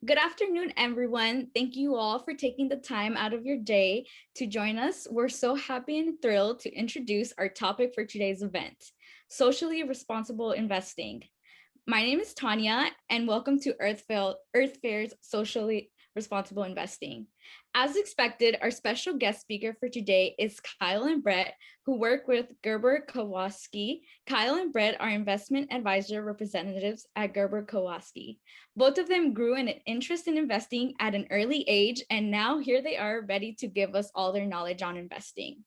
Good afternoon, everyone. Thank you all for taking the time out of your day to join us. We're so happy and thrilled to introduce our topic for today's event, socially responsible investing. My name is Tanya, and welcome to Earth Fair's Socially Responsible Investing. As expected, our special guest speaker for today is Kyle and Brett, who work with Gerber Kowalski. Kyle and Brett are investment advisor representatives at Gerber Kowalski. Both of them grew an interest in investing at an early age, and now here they are ready to give us all their knowledge on investing.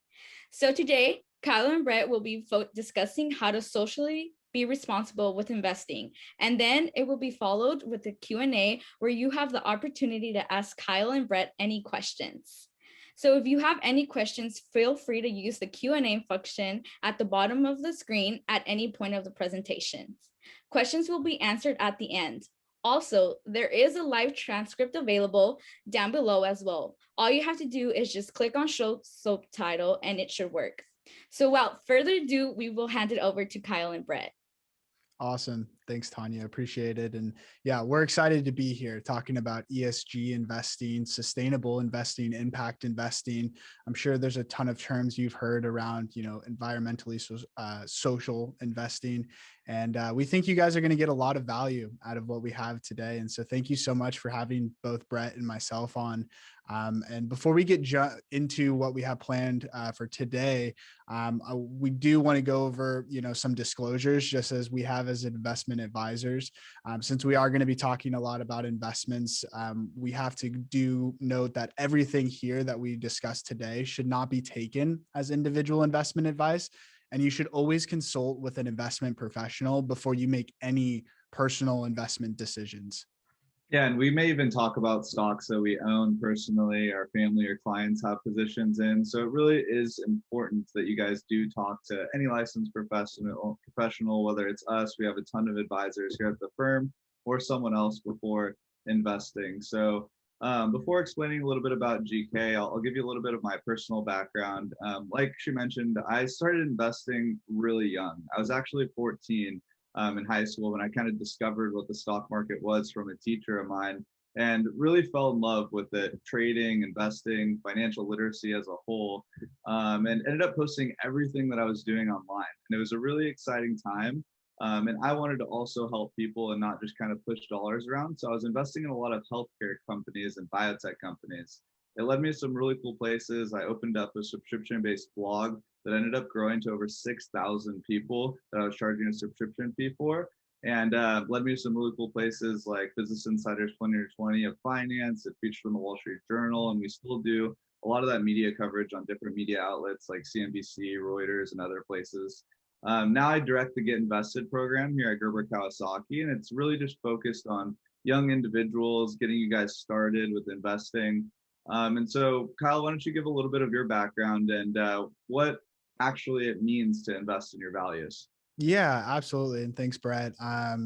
So today, Kyle and Brett will be discussing how to socially be responsible with investing. And then it will be followed with a Q&A where you have the opportunity to ask Kyle and Brett any questions. So if you have any questions, feel free to use the Q&A function at the bottom of the screen at any point of the presentation. Questions will be answered at the end. Also, there is a live transcript available down below as well. All you have to do is just click on show subtitle and it should work. So without further ado, we will hand it over to Kyle and Brett. Awesome. Thanks, Tanya. Appreciate it. And yeah, we're excited to be here talking about ESG investing, sustainable investing, impact investing. I'm sure there's a ton of terms you've heard around, environmentally social investing. And we think you guys are going to get a lot of value out of what we have today. And so thank you so much for having both Brett and myself on. And before we get into what we have planned for today, we do want to go over, some disclosures just as we have as investment advisors. Since we are going to be talking a lot about investments, we have to note that everything here that we discuss today should not be taken as individual investment advice. And you should always consult with an investment professional before you make any personal investment decisions. Yeah, and we may even talk about stocks that we own personally, our family or clients have positions in. So it really is important that you guys do talk to any licensed professional, whether it's us, we have a ton of advisors here at the firm, or someone else before investing. So before explaining a little bit about GK, I'll give you a little bit of my personal background. Like she mentioned, I started investing really young. I was actually 14 in high school when I kind of discovered what the stock market was from a teacher of mine and really fell in love with it, trading, investing, financial literacy as a whole, and ended up posting everything that I was doing online. And it was a really exciting time. And I wanted to also help people and not just kind of push dollars around. So I was investing in a lot of healthcare companies and biotech companies. It led me to some really cool places. I opened up a subscription-based blog that ended up growing to over 6,000 people that I was charging a subscription fee for, and led me to some really cool places like Business Insider's 20 or 20 of finance. It featured in the Wall Street Journal, and we still do a lot of that media coverage on different media outlets like CNBC, Reuters, and other places. Now I direct the Get Invested program here at Gerber Kawasaki, and it's really just focused on young individuals, getting you guys started with investing. And so, Kyle, why don't you give a little bit of your background and what actually it means to invest in your values? Yeah, absolutely. And thanks, Brett.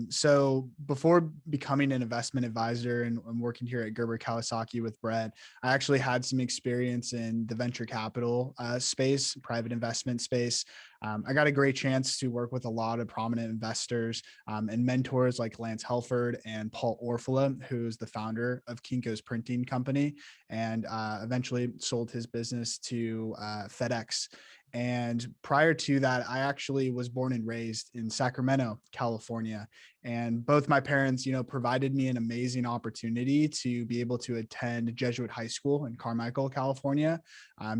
So before becoming an investment advisor and working here at Gerber Kawasaki with Brett, I actually had some experience in the venture capital space, private investment space. I got a great chance to work with a lot of prominent investors and mentors like Lance Helford and Paul Orfila, who's the founder of Kinko's printing company, and eventually sold his business to FedEx. And prior to that, I actually was born and raised in Sacramento, California. And both my parents, provided me an amazing opportunity to be able to attend Jesuit High School in Carmichael, California,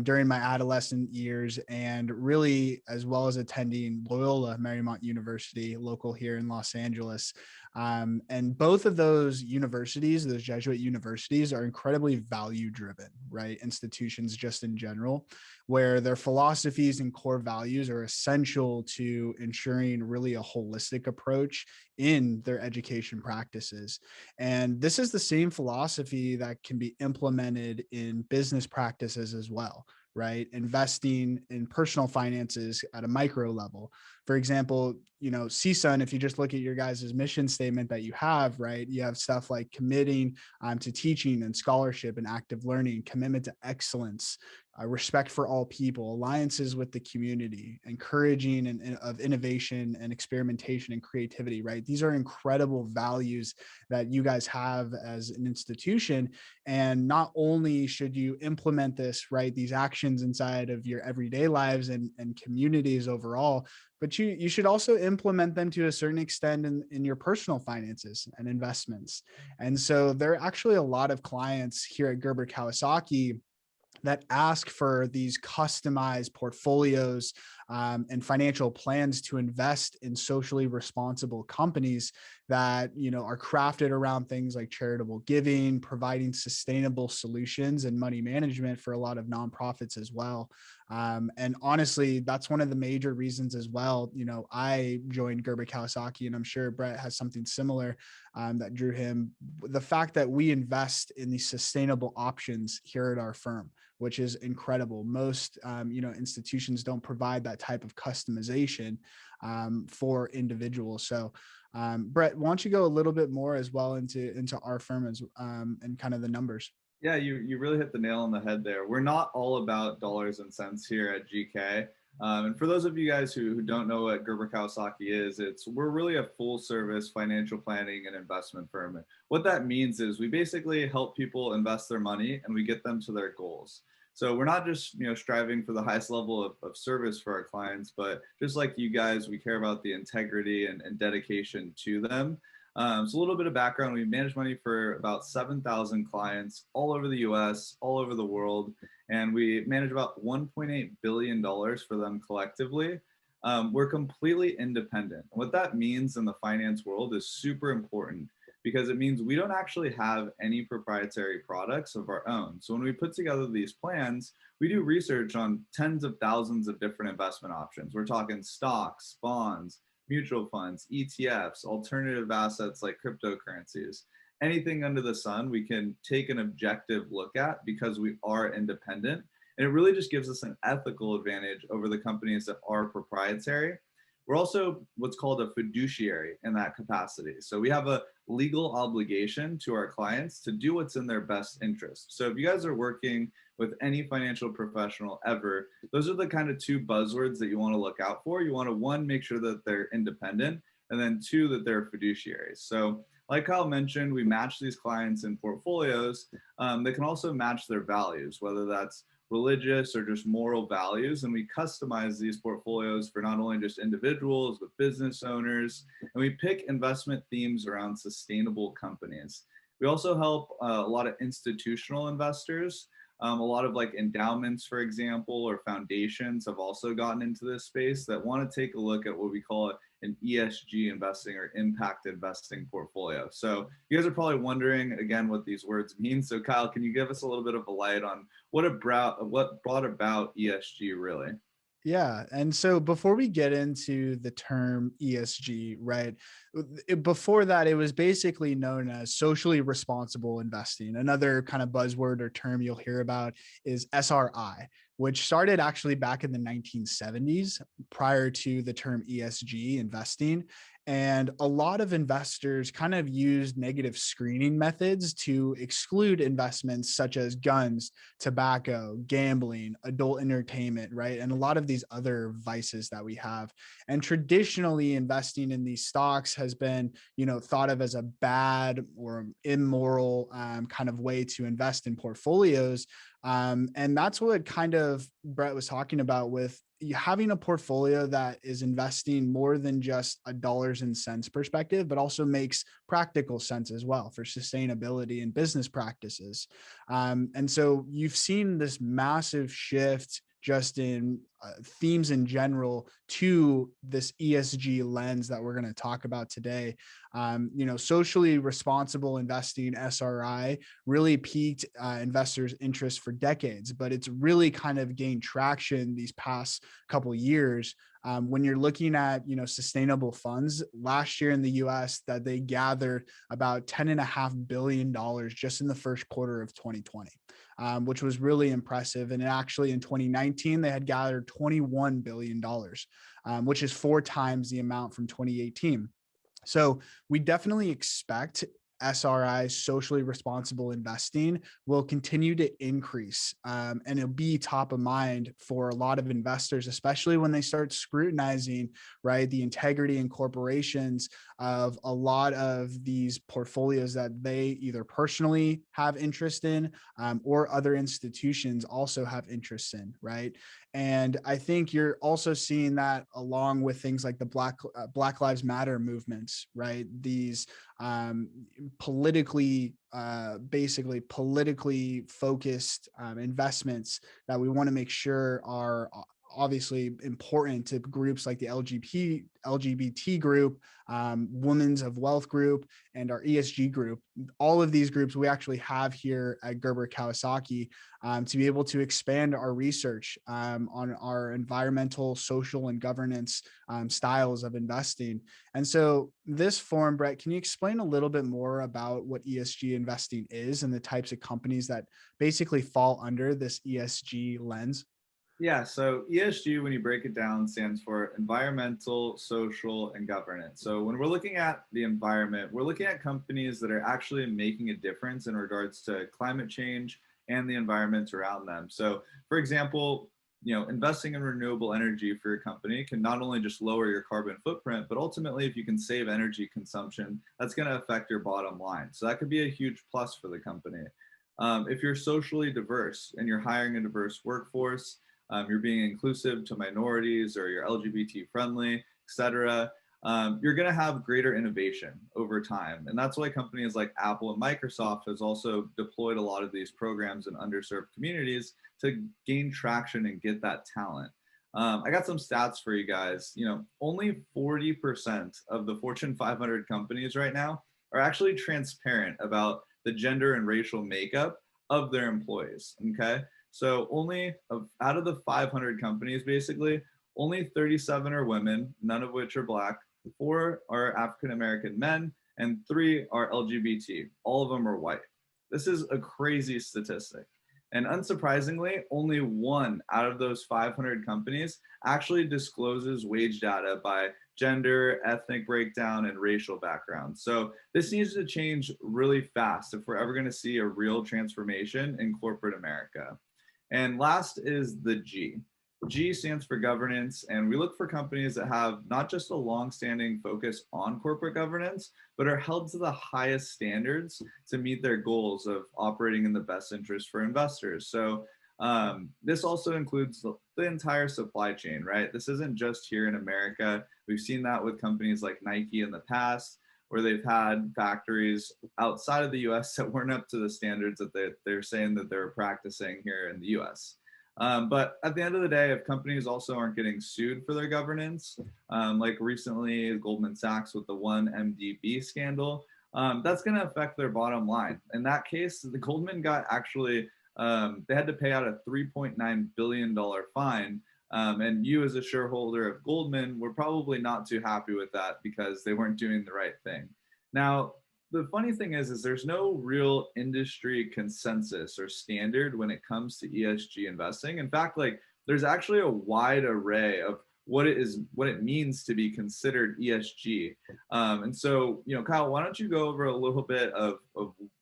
during my adolescent years, and really, as well as attending Loyola Marymount University, local here in Los Angeles. And both of those universities, those Jesuit universities, are incredibly value-driven, right? Institutions just in general, where their philosophies and core values are essential to ensuring really a holistic approach in their education practices. And this is the same philosophy that can be implemented in business practices as well, right? Investing in personal finances at a micro level. For example, CSUN, if you just look at your guys' mission statement that you have, right, you have stuff like committing to teaching and scholarship and active learning, commitment to excellence, respect for all people, alliances with the community, encouraging of innovation and experimentation and creativity, right? These are incredible values that you guys have as an institution. And not only should you implement this, right, these actions inside of your everyday lives and communities overall, but you should also implement them to a certain extent in your personal finances and investments. And so there are actually a lot of clients here at Gerber Kawasaki that ask for these customized portfolios and financial plans to invest in socially responsible companies that are crafted around things like charitable giving, providing sustainable solutions and money management for a lot of nonprofits as well. And honestly, that's one of the major reasons as well. I joined Gerber Kawasaki, and I'm sure Brett has something similar that drew him. The fact that we invest in these sustainable options here at our firm, which is incredible. Most institutions don't provide that type of customization for individuals. So Brett, why don't you go a little bit more as well into our firm as and kind of the numbers? Yeah, you really hit the nail on the head there. We're not all about dollars and cents here at GK. And for those of you guys who don't know what Gerber Kawasaki is, we're really a full service financial planning and investment firm. And what that means is we basically help people invest their money and we get them to their goals. So we're not just striving for the highest level of service for our clients, but just like you guys, we care about the integrity and dedication to them. So a little bit of background, we manage money for about 7,000 clients all over the US, all over the world, and we manage about $1.8 billion for them collectively. We're completely independent. What that means in the finance world is super important because it means we don't actually have any proprietary products of our own. So when we put together these plans, we do research on tens of thousands of different investment options. We're talking stocks, bonds, mutual funds, ETFs, alternative assets like cryptocurrencies. Anything under the sun, we can take an objective look at because we are independent. And it really just gives us an ethical advantage over the companies that are proprietary. We're also what's called a fiduciary in that capacity. So we have a legal obligation to our clients to do what's in their best interest. So if you guys are working with any financial professional ever, those are the kind of two buzzwords that you want to look out for. You want to, one, make sure that they're independent, and then two, that they're fiduciaries. So like Kyle mentioned, we match these clients in portfolios. They can also match their values, whether that's religious or just moral values. And we customize these portfolios for not only just individuals, but business owners. And we pick investment themes around sustainable companies. We also help a lot of institutional investors. A lot of like endowments, for example, or foundations have also gotten into this space that want to take a look at what we call an ESG investing or impact investing portfolio. So you guys are probably wondering again what these words mean. So Kyle, can you give us a little bit of a light on what brought about ESG really? Yeah. And so before we get into the term ESG, right, before that, it was basically known as socially responsible investing. Another kind of buzzword or term you'll hear about is SRI, which started actually back in the 1970s prior to the term ESG investing. And a lot of investors kind of used negative screening methods to exclude investments such as guns, tobacco, gambling, adult entertainment, right? And a lot of these other vices that we have. And traditionally, investing in these stocks has been, thought of as a bad or immoral kind of way to invest in portfolios. And that's what kind of Brett was talking about with having a portfolio that is investing more than just a dollars and cents perspective, but also makes practical sense as well for sustainability and business practices. And so you've seen this massive shift just in themes in general to this ESG lens that we're going to talk about today. Socially responsible investing, SRI, really piqued investors' interest for decades, but it's really kind of gained traction these past couple of years. When you're looking at, sustainable funds last year in the US, that they gathered about $10.5 billion just in the first quarter of 2020, which was really impressive. And actually in 2019, they had gathered $21 billion, which is 4 times the amount from 2018. So we definitely expect SRI, socially responsible investing, will continue to increase. And it'll be top of mind for a lot of investors, especially when they start scrutinizing, right, the integrity and corporations of a lot of these portfolios that they either personally have interest in, or other institutions also have interest in, right? And I think you're also seeing that along with things like the Black Lives Matter movements, right? These politically, basically politically focused investments that we want to make sure are obviously important to groups like the LGBT group, Women's of Wealth group, and our ESG group. All of these groups we actually have here at Gerber Kawasaki, to be able to expand our research on our environmental, social, and governance styles of investing. And so this forum, Brett, can you explain a little bit more about what ESG investing is and the types of companies that basically fall under this ESG lens? Yeah, so ESG, when you break it down, stands for environmental, social, and governance. So when we're looking at the environment, we're looking at companies that are actually making a difference in regards to climate change and the environment around them. So, for example, investing in renewable energy for your company can not only just lower your carbon footprint, but ultimately, if you can save energy consumption, that's going to affect your bottom line. So that could be a huge plus for the company. If you're socially diverse and you're hiring a diverse workforce, you're being inclusive to minorities, or you're LGBT friendly, et cetera, you're going to have greater innovation over time. And that's why companies like Apple and Microsoft has also deployed a lot of these programs in underserved communities to gain traction and get that talent. I got some stats for you guys. Only 40% of the Fortune 500 companies right now are actually transparent about the gender and racial makeup of their employees. Okay. So out of the 500 companies, basically, only 37 are women, none of which are Black, 4 are African-American men, and 3 are LGBT. All of them are white. This is a crazy statistic. And unsurprisingly, only 1 out of those 500 companies actually discloses wage data by gender, ethnic breakdown, and racial background. So this needs to change really fast if we're ever going to see a real transformation in corporate America. And last is the G. G stands for governance, and we look for companies that have not just a long-standing focus on corporate governance, but are held to the highest standards to meet their goals of operating in the best interest for investors. So this also includes the entire supply chain, right? This isn't just here in America. We've seen that with companies like Nike in the past, where they've had factories outside of the US that weren't up to the standards that they're saying that they're practicing here in the US. But at the end of the day, if companies also aren't getting sued for their governance, like recently Goldman Sachs with the 1MDB scandal, that's going to affect their bottom line. In that case, the Goldman got actually, they had to pay out a $3.9 billion fine. And you as a shareholder of Goldman were probably not too happy with that because they weren't doing the right thing. Now, the funny thing is there's no real industry consensus or standard when it comes to ESG investing. In fact, there's actually a wide array of what it means to be considered ESG. And so, Kyle, why don't you go over a little bit of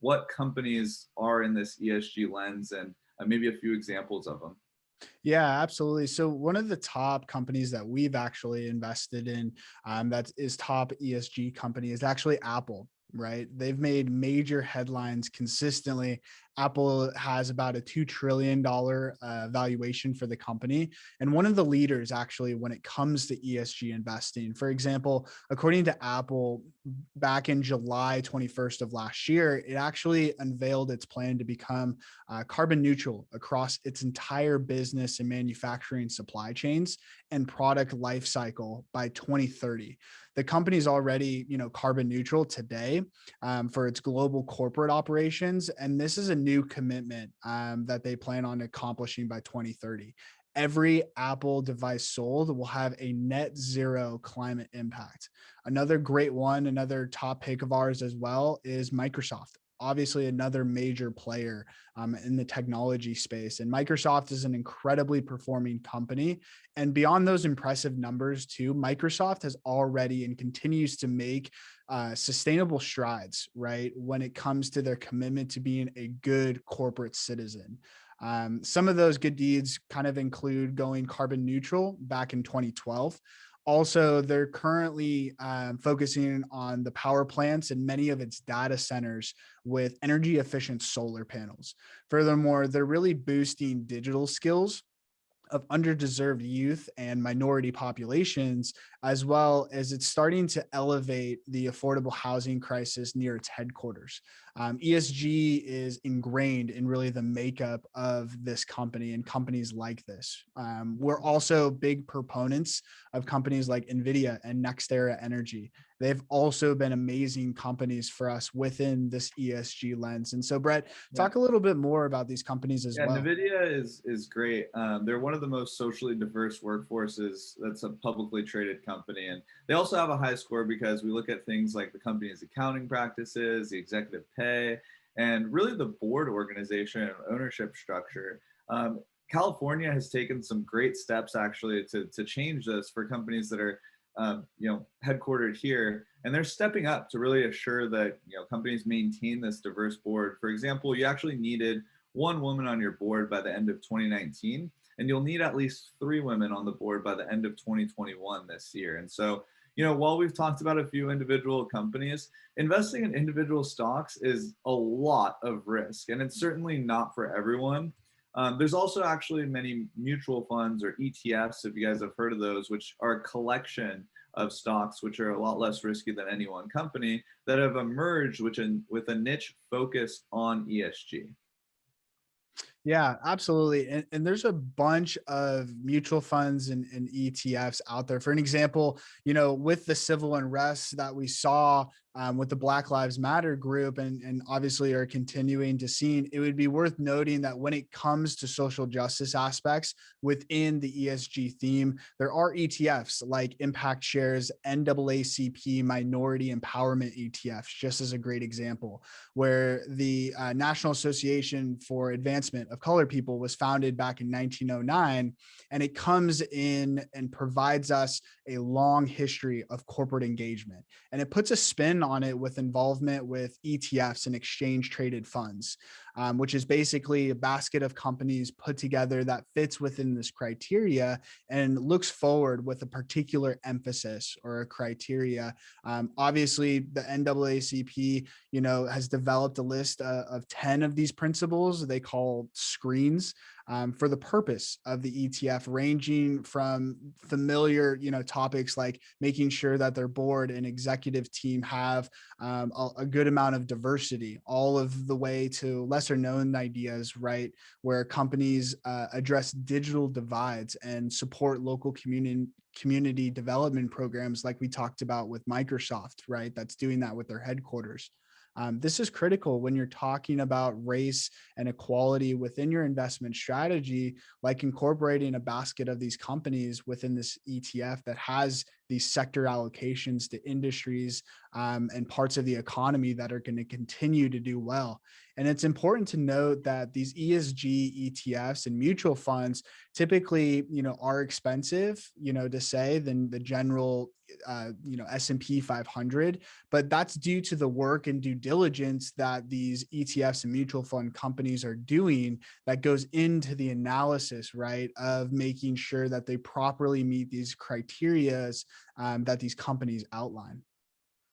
what companies are in this ESG lens and maybe a few examples of them. Yeah, absolutely. So one of the top companies that we've actually invested in, that is top ESG company, is actually Apple. Right. They've made major headlines consistently. Apple has about a $2 trillion valuation for the company. And one of the leaders actually when it comes to ESG investing. For example, according to Apple, back in July 21st of last year, it actually unveiled its plan to become carbon neutral across its entire business and manufacturing supply chains and product life cycle by 2030. The company's already, carbon neutral today for its global corporate operations. And this is a new commitment that they plan on accomplishing by 2030. Every Apple device sold will have a net zero climate impact. Another great one, another top pick of ours as well, is Microsoft. obviously another major player in the technology space. And Microsoft is an incredibly performing company. And beyond those impressive numbers too, Microsoft has already and continues to make sustainable strides, right, when it comes to their commitment to being a good corporate citizen. Some of those good deeds kind of include going carbon neutral back in 2012. Also, they're currently focusing on the power plants and many of its data centers with energy efficient solar panels. Furthermore, they're really boosting digital skills of underdeserved youth and minority populations, as well as it's starting to elevate the affordable housing crisis near its headquarters. ESG is ingrained in really the makeup of this company and companies like this. We're also big proponents of companies like Nvidia and NextEra Energy. They've also been amazing companies for us within this ESG lens. And so, Brett, talk a little bit more about these companies as well. Nvidia is great. They're one of the most socially diverse workforces that's a publicly traded company. And they also have a high score because we look at things like the company's accounting practices, the executive pay, and really the board organization and ownership structure. California has taken some great steps actually to change this for companies that are headquartered here, and they're stepping up to really assure that companies maintain this diverse board. For example, you actually needed one woman on your board by the end of 2019, and you'll need at least 3 women on the board by the end of 2021 this year. And so, while we've talked about a few individual companies, investing in individual stocks is a lot of risk, and it's certainly not for everyone. There's also actually many mutual funds or ETFs, if you guys have heard of those, which are a collection of stocks which are a lot less risky than any one company that have emerged with a niche focus on ESG. Yeah, absolutely. And there's a bunch of mutual funds and ETFs out there. For an example, with the civil unrest that we saw with the Black Lives Matter group and obviously are continuing to see, it would be worth noting that when it comes to social justice aspects within the ESG theme, there are ETFs like Impact Shares, NAACP Minority Empowerment ETFs, just as a great example, where the National Association for Advancement of Colored People was founded back in 1909, and it comes in and provides us a long history of corporate engagement, and it puts a spin on it with involvement with ETFs and exchange traded funds, which is basically a basket of companies put together that fits within this criteria and looks forward with a particular emphasis or a criteria. Obviously, the NAACP, has developed a list of 10 of these principles they call screens for the purpose of the ETF, ranging from familiar, topics like making sure that their board and executive team have a good amount of diversity, all of the way to lesser known ideas, right, where companies address digital divides and support local community development programs like we talked about with Microsoft, right, that's doing that with their headquarters. This is critical when you're talking about race and equality within your investment strategy, like incorporating a basket of these companies within this ETF that has these sector allocations to industries and parts of the economy that are going to continue to do well. And it's important to note that these ESG ETFs and mutual funds typically, are expensive, to say than the general, S&P 500, but that's due to the work and due diligence that these ETFs and mutual fund companies are doing that goes into the analysis, right, of making sure that they properly meet these criterias that these companies outline.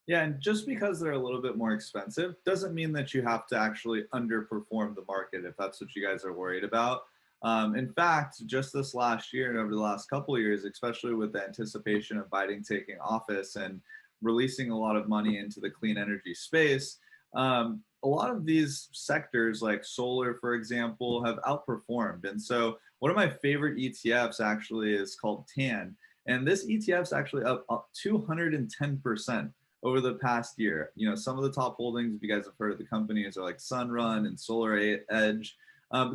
Yeah, and just because they're a little bit more expensive doesn't mean that you have to actually underperform the market if that's what you guys are worried about. In fact, just this last year and over the last couple of years, especially with the anticipation of Biden taking office and releasing a lot of money into the clean energy space, a lot of these sectors like solar, for example, have outperformed. And so one of my favorite ETFs actually is called TAN. And this ETF is actually up 210% over the past year. Some of the top holdings, if you guys have heard of the companies, are like Sunrun and Solar Edge.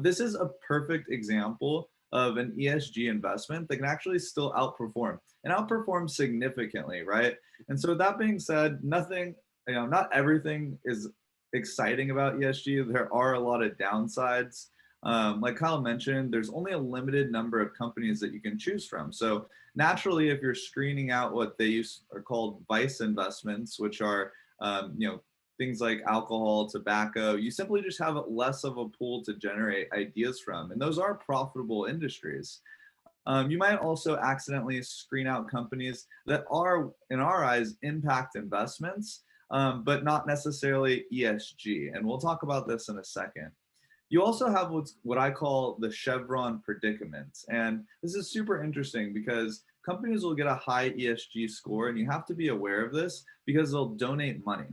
This is a perfect example of an ESG investment that can actually still outperform and outperform significantly, right? And so with that being said, not everything is exciting about ESG, there are a lot of downsides. Like Kyle mentioned, there's only a limited number of companies that you can choose from. So naturally, if you're screening out what are called vice investments, which are things like alcohol, tobacco, you simply just have less of a pool to generate ideas from, and those are profitable industries. You might also accidentally screen out companies that are, in our eyes, impact investments, but not necessarily ESG. And we'll talk about this in a second. You also have what I call the Chevron Predicaments. And this is super interesting because companies will get a high ESG score, and you have to be aware of this because they'll donate money.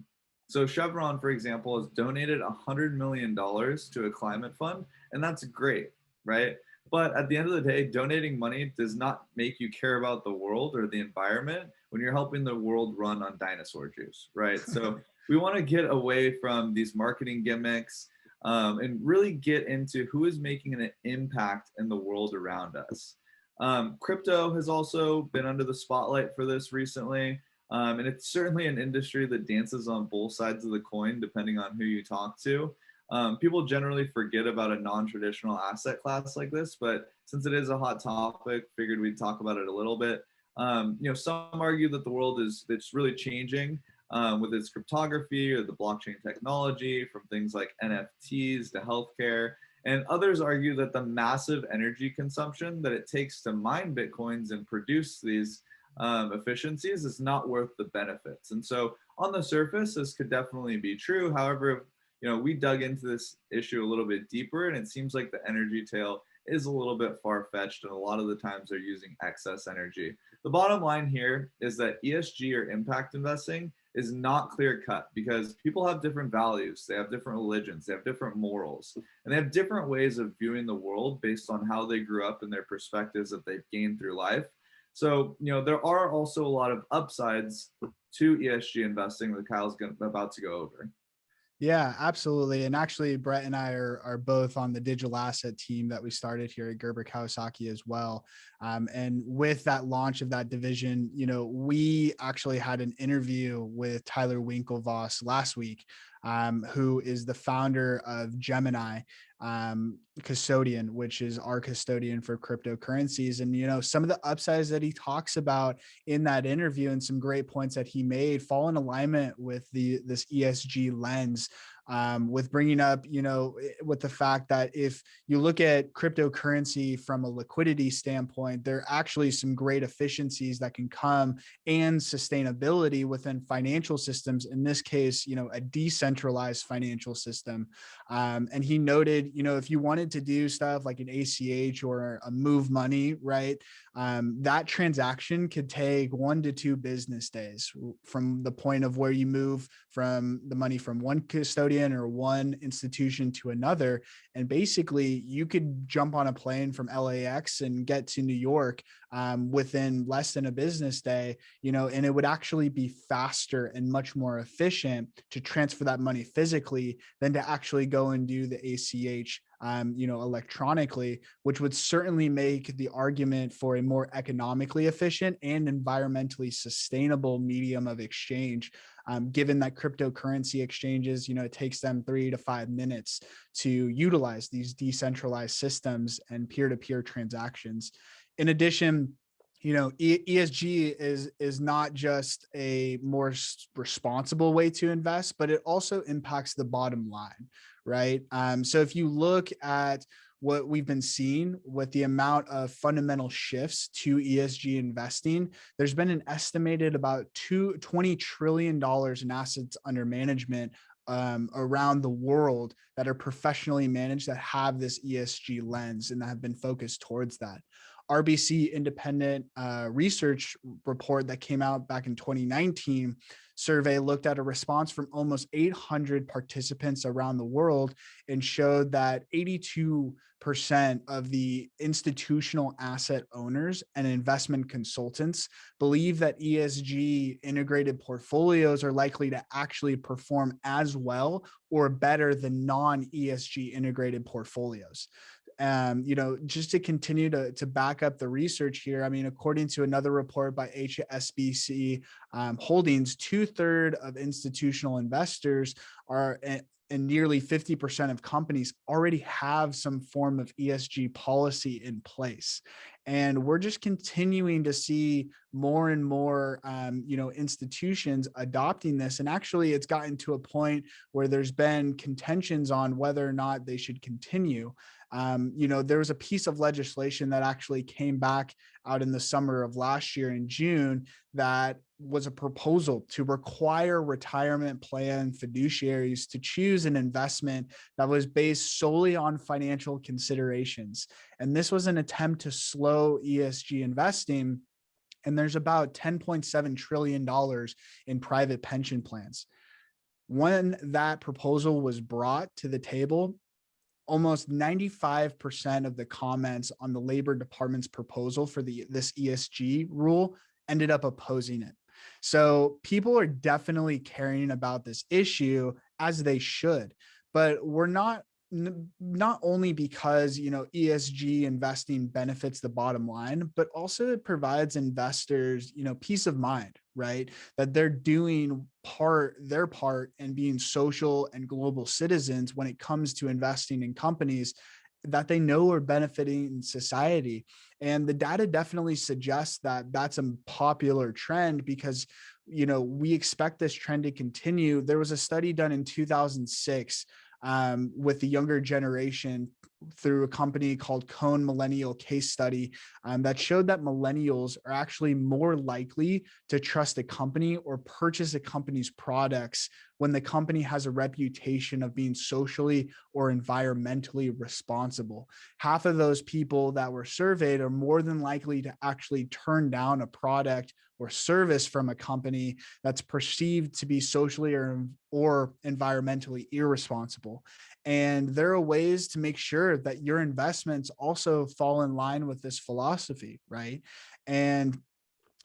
So Chevron, for example, has donated $100 million to a climate fund, and that's great, right? But at the end of the day, donating money does not make you care about the world or the environment when you're helping the world run on dinosaur juice, right? So we want to get away from these marketing gimmicks, and really get into who is making an impact in the world around us. Crypto has also been under the spotlight for this recently. And it's certainly an industry that dances on both sides of the coin, depending on who you talk to. People generally forget about a non-traditional asset class like this, but since it is a hot topic, figured we'd talk about it a little bit. Some argue that the world it's really changing with its cryptography or the blockchain technology, from things like NFTs to healthcare. And others argue that the massive energy consumption that it takes to mine Bitcoins and produce these efficiencies is not worth the benefits. And so on the surface, this could definitely be true. However, we dug into this issue a little bit deeper, and it seems like the energy tale is a little bit far-fetched, and a lot of the times they're using excess energy. The bottom line here is that ESG or impact investing is not clear-cut because people have different values, they have different religions, they have different morals, and they have different ways of viewing the world based on how they grew up and their perspectives that they've gained through life. So, there are also a lot of upsides to ESG investing that Kyle's about to go over. Yeah, absolutely. And actually, Brett and I are both on the digital asset team that we started here at Gerber Kawasaki as well. And with that launch of that division, we actually had an interview with Tyler Winklevoss last week, who is the founder of Gemini Custodian, which is our custodian for cryptocurrencies. And, some of the upsides that he talks about in that interview and some great points that he made fall in alignment with this ESG lens, with bringing up, with the fact that if you look at cryptocurrency from a liquidity standpoint, there are actually some great efficiencies that can come and sustainability within financial systems. In this case, a decentralized financial system. And he noted, if you wanted to do stuff like an ACH or a move money, right, that transaction could take 1 to 2 business days from the point of where you move from the money from one custodian or one institution to another. And basically you could jump on a plane from LAX and get to New York within less than a business day, and it would actually be faster and much more efficient to transfer that money physically than to actually go and do the ACH electronically, which would certainly make the argument for a more economically efficient and environmentally sustainable medium of exchange. Given that cryptocurrency exchanges, it takes them 3 to 5 minutes to utilize these decentralized systems and peer-to-peer transactions. In addition, ESG is not just a more responsible way to invest, but it also impacts the bottom line, right? So if you look at what we've been seeing with the amount of fundamental shifts to ESG investing, there's been an estimated about $20 trillion in assets under management around the world that are professionally managed, that have this ESG lens and that have been focused towards that. RBC independent research report that came out back in 2019 survey looked at a response from almost 800 participants around the world and showed that 82% of the institutional asset owners and investment consultants believe that ESG integrated portfolios are likely to actually perform as well or better than non-ESG integrated portfolios. Just to continue to back up the research here, I mean, according to another report by HSBC Holdings, 2/3 of institutional investors are and nearly 50% of companies already have some form of ESG policy in place. And we're just continuing to see more and more, institutions adopting this. And actually, it's gotten to a point where there's been contentions on whether or not they should continue. There was a piece of legislation that actually came back out in the summer of last year in June that was a proposal to require retirement plan fiduciaries to choose an investment that was based solely on financial considerations. And this was an attempt to slow ESG investing. And there's about $10.7 trillion in private pension plans. When that proposal was brought to the table, almost 95% of the comments on the Labor Department's proposal for this ESG rule ended up opposing it. So people are definitely caring about this issue, as they should, but we're not only because ESG investing benefits the bottom line, but also it provides investors peace of mind, right? That they're doing their part and being social and global citizens when it comes to investing in companies that they know are benefiting society. And the data definitely suggests that that's a popular trend because we expect this trend to continue. There was a study done in 2006 with the younger generation through a company called Cone Millennial Case Study that showed that millennials are actually more likely to trust a company or purchase a company's products when the company has a reputation of being socially or environmentally responsible. Half of those people that were surveyed are more than likely to actually turn down a product or service from a company that's perceived to be socially or environmentally irresponsible. And there are ways to make sure that your investments also fall in line with this philosophy, right? And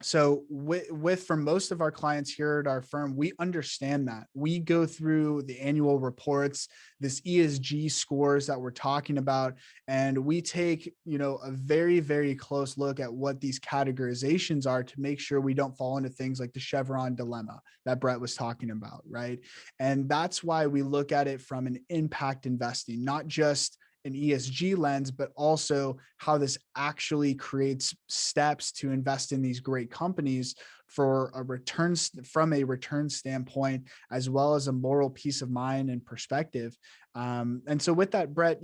so with for most of our clients here at our firm, we understand that. We go through the annual reports, this ESG scores that we're talking about, and we take, a very, very close look at what these categorizations are to make sure we don't fall into things like the Chevron dilemma that Brett was talking about, right? And that's why we look at it from an impact investing, not just an ESG lens, but also how this actually creates steps to invest in these great companies for a return standpoint, as well as a moral peace of mind and perspective. And so with that, Brett,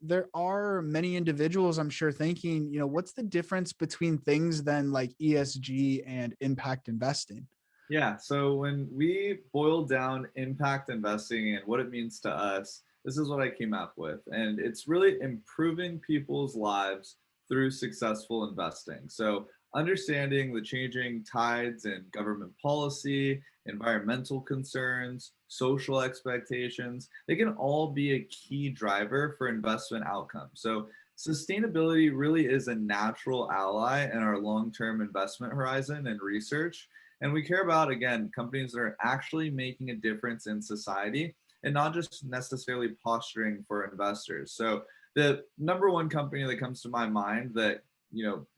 there are many individuals I'm sure thinking, what's the difference between things then like ESG and impact investing? Yeah, so when we boil down impact investing and what it means to us, this is what I came up with. And it's really improving people's lives through successful investing. So understanding the changing tides in government policy, environmental concerns, social expectations, they can all be a key driver for investment outcomes. So sustainability really is a natural ally in our long-term investment horizon and research. And we care about, again, companies that are actually making a difference in society and not just necessarily posturing for investors. So the number one company that comes to my mind that,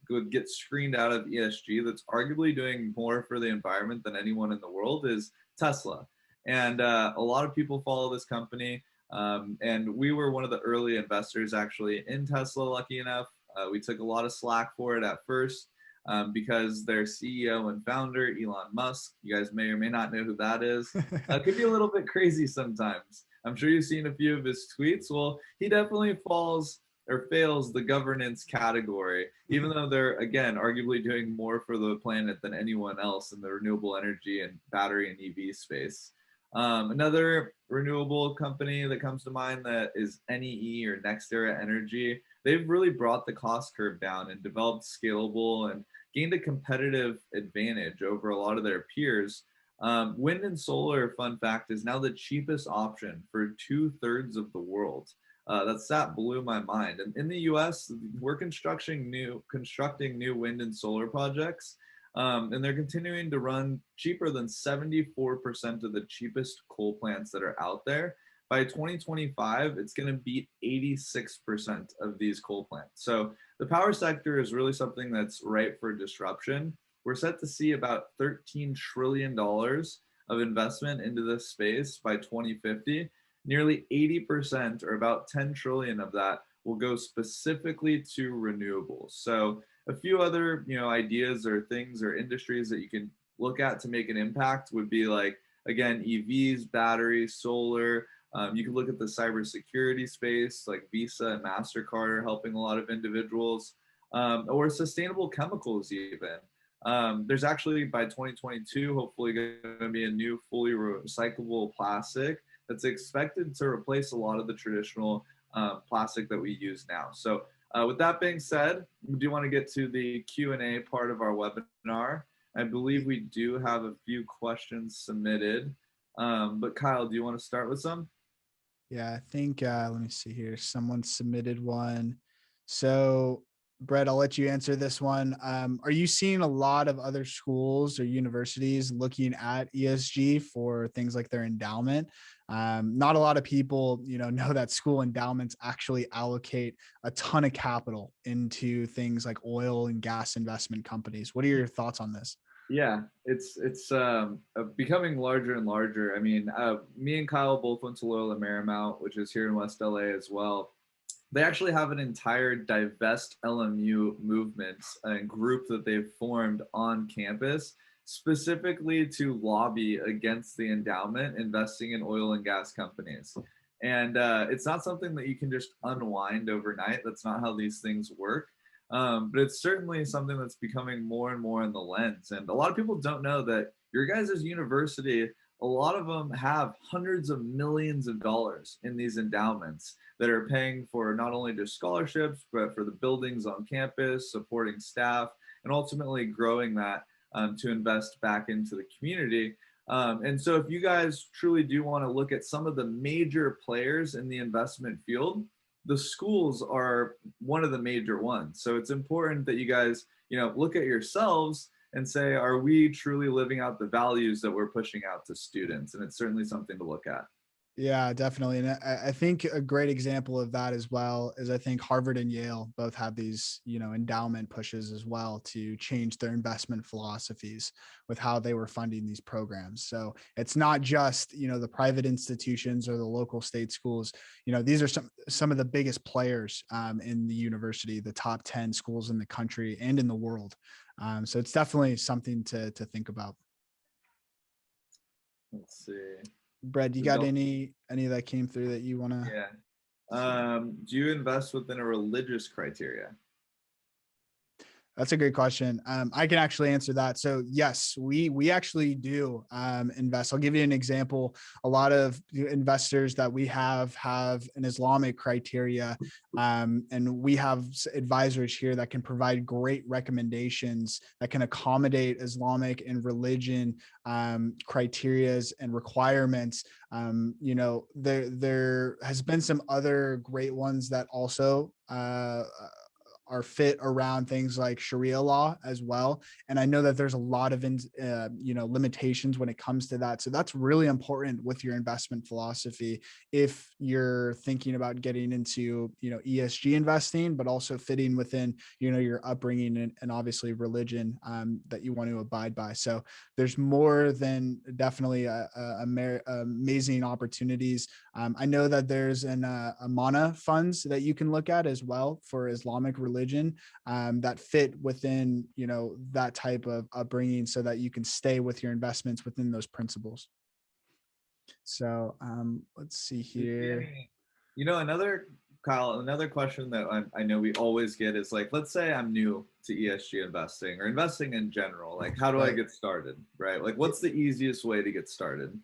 would get screened out of ESG that's arguably doing more for the environment than anyone in the world is Tesla. And a lot of people follow this company. And we were one of the early investors actually in Tesla, lucky enough. We took a lot of slack for it at first. Because their CEO and founder, Elon Musk, you guys may or may not know who that is, could be a little bit crazy sometimes. I'm sure you've seen a few of his tweets. Well, he definitely falls or fails the governance category, even though they're, again, arguably doing more for the planet than anyone else in the renewable energy and battery and EV space. Another renewable company that comes to mind that is NEE or Next Era Energy. They've really brought the cost curve down and developed scalable and gained a competitive advantage over a lot of their peers. Wind and solar, fun fact, is now the cheapest option for 2/3 of the world. That stat blew my mind. And in the US, we're constructing new wind and solar projects. And they're continuing to run cheaper than 74% of the cheapest coal plants that are out there. by 2025, it's going to beat 86% of these coal plants. So the power sector is really something that's ripe for disruption. We're set to see about $13 trillion of investment into this space by 2050. Nearly 80%, or about 10 trillion of that, will go specifically to renewables. So a few other, ideas or things or industries that you can look at to make an impact would be like, again, EVs, batteries, solar. You can look at the cybersecurity space, like Visa and MasterCard are helping a lot of individuals, or sustainable chemicals even. There's actually, by 2022, hopefully going to be a new fully recyclable plastic that's expected to replace a lot of the traditional plastic that we use now. So with that being said, we do want to get to the Q&A part of our webinar. I believe we do have a few questions submitted, but Kyle, do you want to start with some? Yeah, I think, let me see here. Someone submitted one. So Brett, I'll let you answer this one. Are you seeing a lot of other schools or universities looking at ESG for things like their endowment? Not a lot of people, know that school endowments actually allocate a ton of capital into things like oil and gas investment companies. What are your thoughts on this? Yeah, it's becoming larger and larger. I mean, me and Kyle both went to Loyola Marymount, which is here in West LA as well. They actually have an entire divest LMU movement and group that they've formed on campus specifically to lobby against the endowment investing in oil and gas companies. And it's not something that you can just unwind overnight. That's not how these things work. But it's certainly something that's becoming more and more in the lens. And a lot of people don't know that your guys' university, a lot of them have hundreds of millions of dollars in these endowments that are paying for not only just scholarships, but for the buildings on campus, supporting staff, and ultimately growing that to invest back into the community. And so if you guys truly do want to look at some of the major players in the investment field, the schools are one of the major ones. So it's important that you guys, look at yourselves and say, are we truly living out the values that we're pushing out to students? And it's certainly something to look at. Yeah, definitely. And I think a great example of that as well is I think Harvard and Yale both have these, endowment pushes as well to change their investment philosophies with how they were funding these programs. So it's not just, the private institutions or the local state schools. These are some of the biggest players in the university, the top 10 schools in the country and in the world. So it's definitely something to think about. Let's see. Brett, do you got any that came through that you want to? Yeah. Do you invest within a religious criteria? That's a great question. I can actually answer that. So yes, we actually do invest. I'll give you an example. A lot of investors that we have an Islamic criteria, and we have advisors here that can provide great recommendations that can accommodate Islamic and religion criterias and requirements. There has been some other great ones that also are fit around things like Sharia law as well. And I know that there's a lot of, limitations when it comes to that. So that's really important with your investment philosophy. If you're thinking about getting into, ESG investing, but also fitting within, your upbringing and obviously religion that you want to abide by. So there's more than definitely amazing opportunities. I know that there's an Amana funds that you can look at as well for Islamic religion that fit within, that type of upbringing so that you can stay with your investments within those principles. So let's see here. Another question that I know we always get is like, let's say I'm new to ESG investing or investing in general. Like, how do I get started, right? Like, what's the easiest way to get started?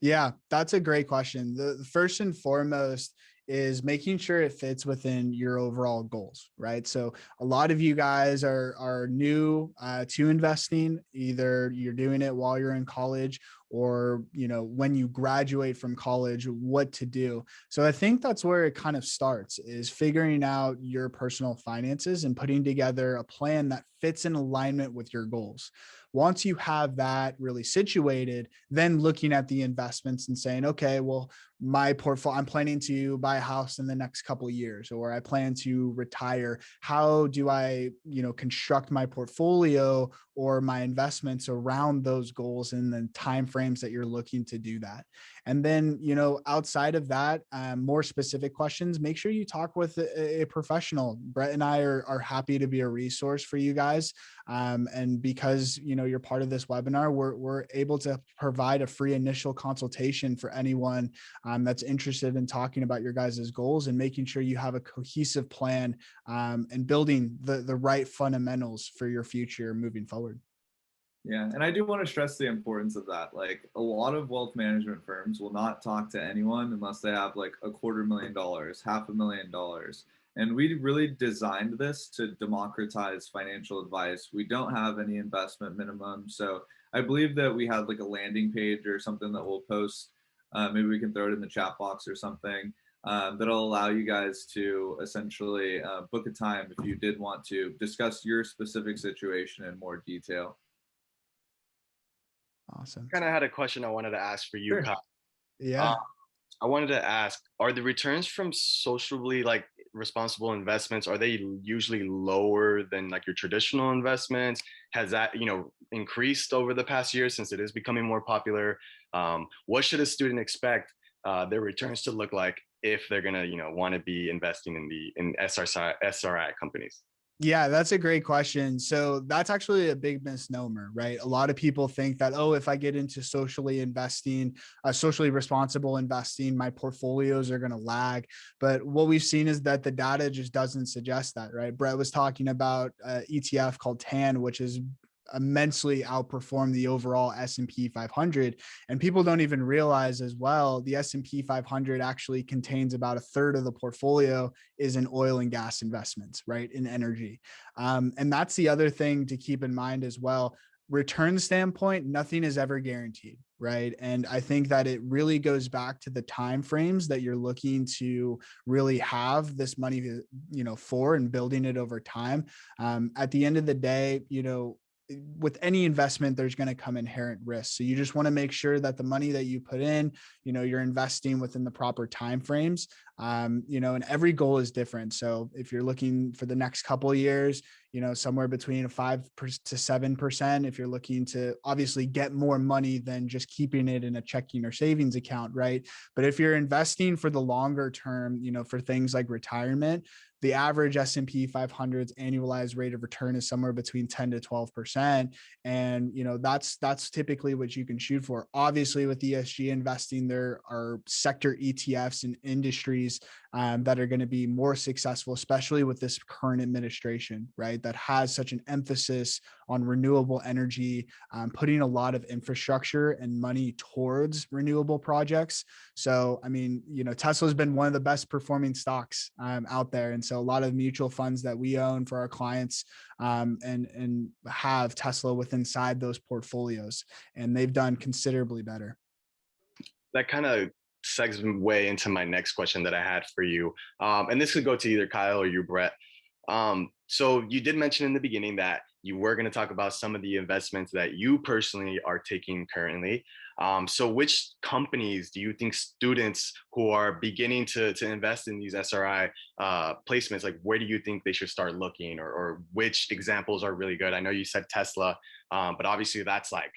Yeah, that's a great question. The first and foremost is making sure it fits within your overall goals, right? So a lot of you guys are new to investing. Either you're doing it while you're in college, or when you graduate from college, what to do. So I think that's where it kind of starts, is figuring out your personal finances and putting together a plan that fits in alignment with your goals. Once you have that really situated, then looking at the investments and saying, okay, well, my portfolio, I'm planning to buy a house in the next couple of years, or I plan to retire. How do I, construct my portfolio or my investments around those goals and the timeframes that you're looking to do that? And then, outside of that, more specific questions, make sure you talk with a professional. Brett and I are happy to be a resource for you guys. And because, you're part of this webinar, we're able to provide a free initial consultation for anyone that's interested in talking about your guys' goals and making sure you have a cohesive plan, and building the right fundamentals for your future moving forward. Yeah, and I do want to stress the importance of that. Like, a lot of wealth management firms will not talk to anyone unless they have like $250,000, $500,000. And we really designed this to democratize financial advice. We don't have any investment minimum. So I believe that we had like a landing page or something that we'll post. Maybe we can throw it in the chat box or something, that'll allow you guys to essentially book a time if you did want to discuss your specific situation in more detail. Awesome. Kind of had a question I wanted to ask for you, Sure. Kyle. Yeah. I wanted to ask, are the returns from socially responsible investments, are they usually lower than like your traditional investments? Has that, increased over the past year since it is becoming more popular? What should a student expect their returns to look like if they're gonna, want to be investing in SRI companies? Yeah, that's a great question. So that's actually a big misnomer, right? A lot of people think that, oh, if I get into socially responsible investing, my portfolios are going to lag. But what we've seen is that the data just doesn't suggest that, right? Brett was talking about ETF called TAN, which is immensely outperform the overall S&P 500. And people don't even realize as well, the S&P 500 actually contains about a third of the portfolio is in oil and gas investments, right? In energy. And that's the other thing to keep in mind as well. Return standpoint, nothing is ever guaranteed, right? And I think that it really goes back to the time frames that you're looking to really have this money, for, and building it over time. At the end of the day, with any investment, there's going to come inherent risk. So you just want to make sure that the money that you put in, you're investing within the proper timeframes. And every goal is different. So if you're looking for the next couple of years, somewhere between 5% to 7%, if you're looking to obviously get more money than just keeping it in a checking or savings account, right? But if you're investing for the longer term, for things like retirement, the average S&P 500's annualized rate of return is somewhere between 10 to 12%. And, that's typically what you can shoot for. Obviously, with ESG investing, there are sector ETFs and industries that are going to be more successful, especially with this current administration, right? That has such an emphasis on renewable energy, putting a lot of infrastructure and money towards renewable projects. So, Tesla's been one of the best performing stocks out there. And so a lot of mutual funds that we own for our clients and have Tesla within inside those portfolios, and they've done considerably better. That kind of segues way into my next question that I had for you. And this could go to either Kyle or you, Brett. So you did mention in the beginning that you were going to talk about some of the investments that you personally are taking currently. So which companies do you think students who are beginning to invest in these SRI placements, like where do you think they should start looking, or which examples are really good? I know you said Tesla, but obviously that's like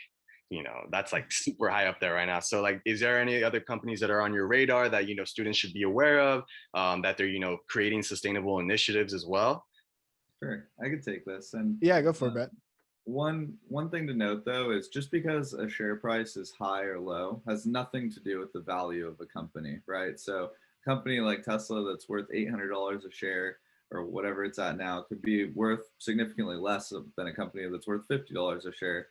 super high up there right now. So is there any other companies that are on your radar that, students should be aware of, that they're, creating sustainable initiatives as well? Sure, I could take this. And yeah, go for it, Brett. One thing to note though is just because a share price is high or low has nothing to do with the value of a company, right? So a company like Tesla that's worth $800 a share or whatever it's at now could be worth significantly less than a company that's worth $50 a share.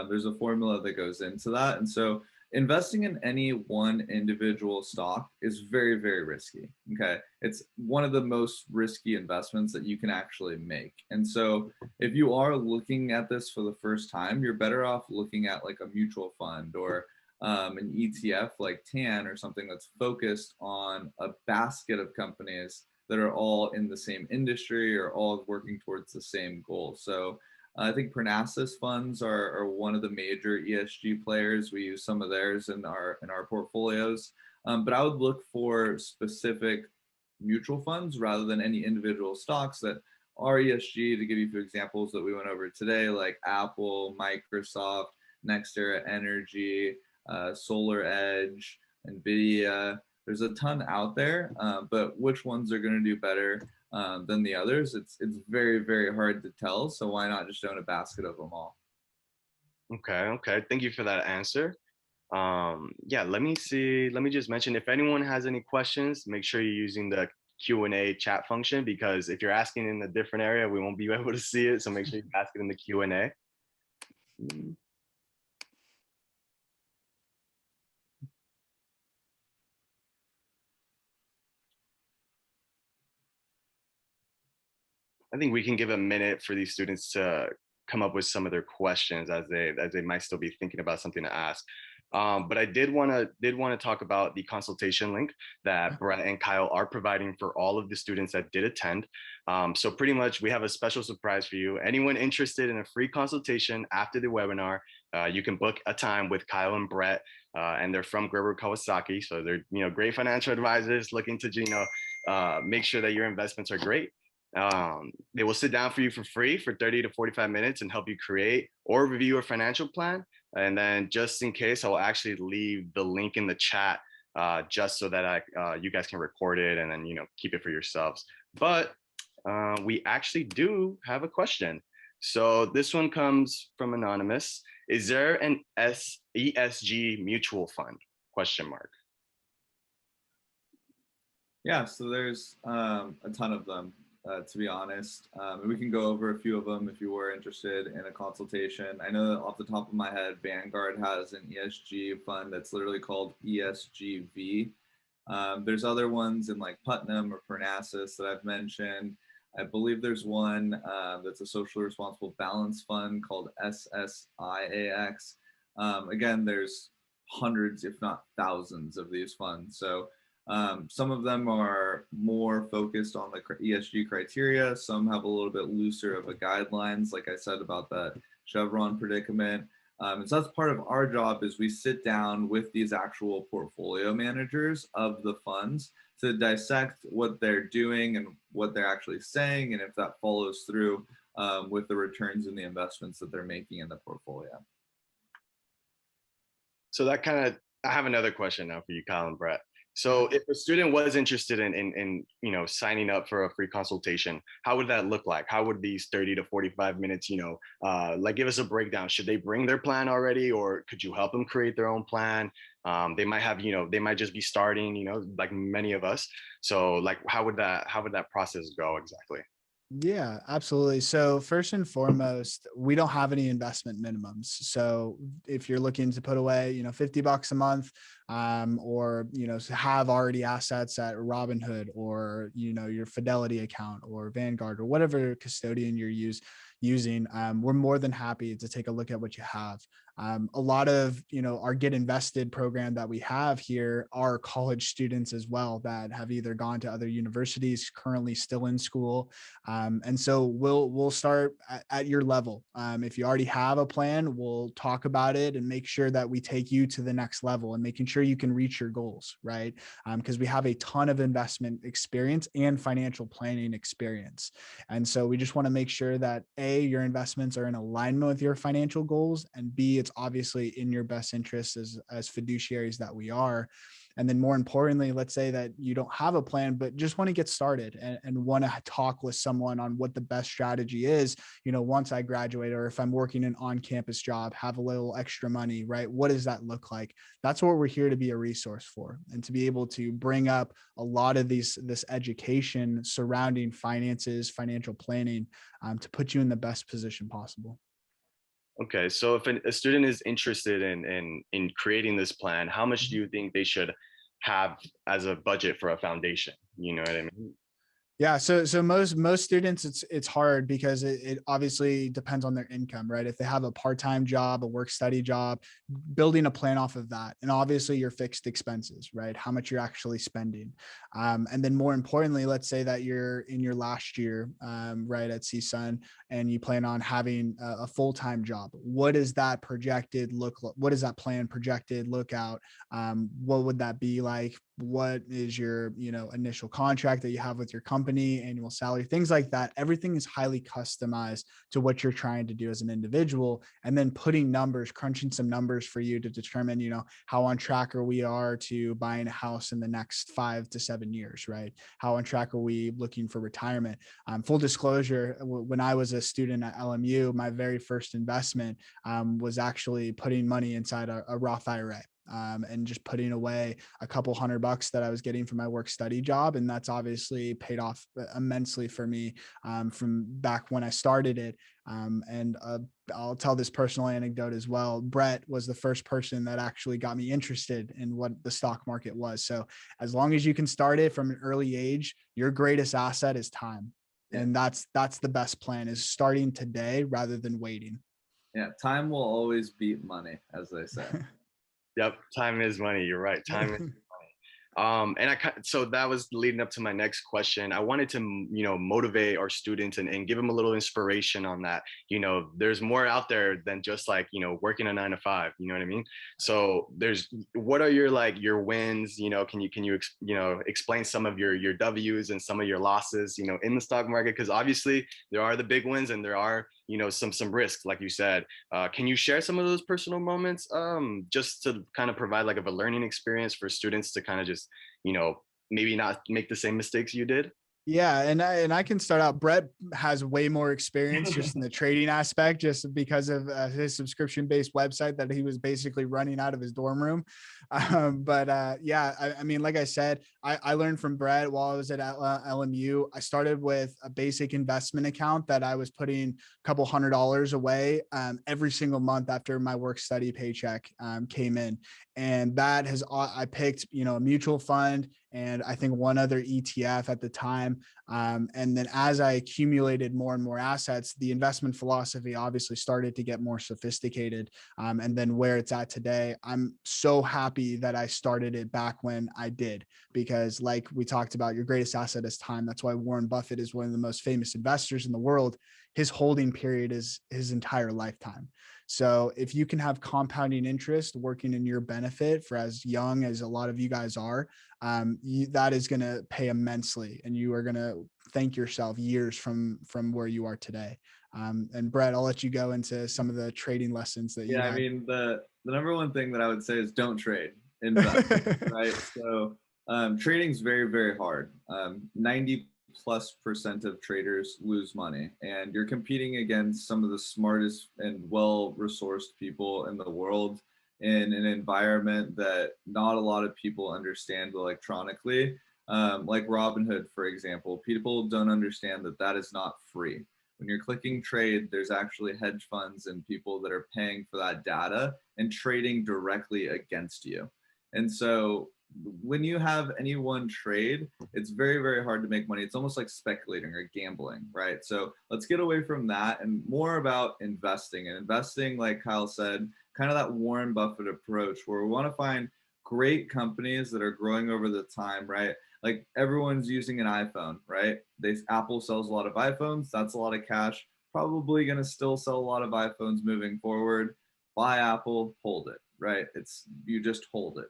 There's a formula that goes into that. And so investing in any one individual stock is very, very risky. Okay. It's one of the most risky investments that you can actually make. And so if you are looking at this for the first time, you're better off looking at like a mutual fund or an ETF like TAN or something that's focused on a basket of companies that are all in the same industry or all working towards the same goal. So I think Parnassus funds are one of the major ESG players. We use some of theirs in our portfolios, but I would look for specific mutual funds rather than any individual stocks that are ESG. To give you a few examples that we went over today, like Apple, Microsoft, NextEra Energy, Solar Edge, Nvidia. There's a ton out there, but which ones are going to do better than the others? It's very, very hard to tell. So why not just own a basket of them all? Okay. Thank you for that answer. Yeah, let me see. Let me just mention, if anyone has any questions, make sure you're using the Q&A chat function, because if you're asking in a different area, we won't be able to see it. So make sure you ask it in the Q&A. I think we can give a minute for these students to come up with some of their questions as they might still be thinking about something to ask. But I did want to talk about the consultation link that Brett and Kyle are providing for all of the students that did attend. So pretty much we have a special surprise for you. Anyone interested in a free consultation after the webinar, you can book a time with Kyle and Brett, and they're from Gerber Kawasaki. So they're great financial advisors looking to make sure that your investments are great. They will sit down for you for free for 30 to 45 minutes and help you create or review a financial plan. And then just in case, I will actually leave the link in the chat just so that you guys can record it and then keep it for yourselves. But we actually do have a question. So this one comes from Anonymous. Is there an ESG mutual fund? Question mark. Yeah, so there's a ton of them. To be honest. We can go over a few of them if you were interested in a consultation. I know that off the top of my head, Vanguard has an ESG fund that's literally called ESGV. There's other ones in like Putnam or Parnassus that I've mentioned. I believe there's one that's a socially responsible balance fund called SSIAX. Again, there's hundreds, if not thousands, of these funds. So some of them are more focused on the ESG criteria. Some have a little bit looser of a guidelines, like I said about that Chevron predicament. And so that's part of our job is we sit down with these actual portfolio managers of the funds to dissect what they're doing and what they're actually saying, and if that follows through with the returns and the investments that they're making in the portfolio. So that I have another question now for you, Kyle and Brett. So if a student was interested in signing up for a free consultation, how would that look like? How would these 30 to 45 minutes, like give us a breakdown? Should they bring their plan already, or could you help them create their own plan? They might have, they might just be starting, like many of us. So like, how would that process go exactly? Yeah, absolutely. So first and foremost, we don't have any investment minimums. So if you're looking to put away, $50 a month, or, have already assets at Robinhood or, your Fidelity account or Vanguard or whatever custodian you're using, we're more than happy to take a look at what you have. A lot of, our Get Invested program that we have here are college students as well that have either gone to other universities, currently still in school. And so we'll start at your level. If you already have a plan, we'll talk about it and make sure that we take you to the next level and making sure you can reach your goals, right? Because we have a ton of investment experience and financial planning experience. And so we just want to make sure that A, your investments are in alignment with your financial goals, and B, it's obviously in your best interest as fiduciaries that we are. And then more importantly, let's say that you don't have a plan, but just want to get started and want to talk with someone on what the best strategy is, once I graduate, or if I'm working an on-campus job, have a little extra money, right? What does that look like? That's what we're here to be a resource for, and to be able to bring up a lot of this education surrounding finances, financial planning, to put you in the best position possible. Okay, so if a student is interested in creating this plan, how much do you think they should have as a budget for a foundation? You know what I mean? Yeah, so most students, it's hard because it obviously depends on their income, right? If they have a part-time job, a work study job, building a plan off of that, and obviously your fixed expenses, right? How much you're actually spending, and then more importantly, let's say that you're in your last year, right, at CSUN, and you plan on having a full-time job. What does that projected look like? What does that plan projected look out? What would that be like? What is your initial contract that you have with your company, annual salary, things like that. Everything is highly customized to what you're trying to do as an individual, and then putting numbers, crunching some numbers for you to determine how on track are we are to buying a house in the next 5 to 7 years, right? How on track are we looking for retirement? Full disclosure, when I was a student at LMU, my very first investment was actually putting money inside a Roth IRA. And just putting away a couple $100 that I was getting from my work study job. And that's obviously paid off immensely for me from back when I started it. And I'll tell this personal anecdote as well. Brett was the first person that actually got me interested in what the stock market was. So as long as you can start it from an early age, your greatest asset is time. Yeah. And that's the best plan, is starting today rather than waiting. Yeah, time will always beat money, as they say. Yep, time is money. You're right. Time is money. And so that was leading up to my next question. I wanted to, motivate our students and give them a little inspiration on that. There's more out there than just like, working a 9 to 5, you know what I mean? So what are your wins? Can you explain some of your W's and some of your losses, in the stock market? Because obviously there are the big wins and there are, some risks, like you said. Can you share some of those personal moments, just to kind of provide like a learning experience for students to kind of just, maybe not make the same mistakes you did? Yeah, and I can start out. Brett has way more experience just in the trading aspect, just because of his subscription-based website that he was basically running out of his dorm room. Yeah, I mean, like I said, I learned from Brett while I was at LMU. I started with a basic investment account that I was putting a couple $100 away every single month after my work study paycheck came in, and that has I picked a mutual fund and I think one other ETF at the time. And then as I accumulated more and more assets, the investment philosophy obviously started to get more sophisticated. And then where it's at today, I'm so happy that I started it back when I did, because like we talked about, your greatest asset is time. That's why Warren Buffett is one of the most famous investors in the world. His holding period is his entire lifetime. So if you can have compounding interest working in your benefit for as young as a lot of you guys are, that is going to pay immensely, and you are going to thank yourself years from where you are today. And Brett, I'll let you go into some of the trading lessons that you Yeah, had. I mean, the number one thing that I would say is don't trade, invest, right? So trading is very, very hard. 90+% of traders lose money, and you're competing against some of the smartest and well-resourced people in the world in an environment that not a lot of people understand electronically. Like Robinhood, for example, people don't understand that that is not free. When you're clicking trade, there's actually hedge funds and people that are paying for that data and trading directly against you. And so when you have any one trade, it's very, very hard to make money. It's almost like speculating or gambling, right? So let's get away from that and more about investing. And investing, like Kyle said, kind of that Warren Buffett approach, where we want to find great companies that are growing over the time, right? Like everyone's using an iPhone, right? Apple sells a lot of iPhones. That's a lot of cash. Probably going to still sell a lot of iPhones moving forward. Buy Apple, hold it, right? You just hold it.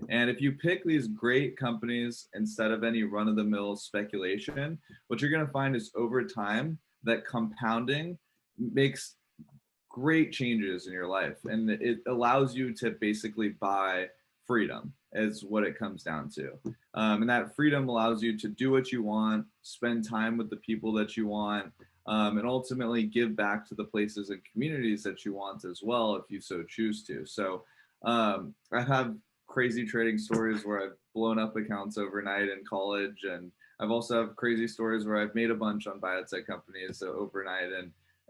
And if you pick these great companies instead of any run-of-the-mill speculation, what you're going to find is over time that compounding makes great changes in your life, and it allows you to basically buy freedom, is what it comes down to. And that freedom allows you to do what you want, spend time with the people that you want, and ultimately give back to the places and communities that you want as well, if you so choose to. So I have crazy trading stories where I've blown up accounts overnight in college, and I've also have crazy stories where I've made a bunch on biotech companies overnight,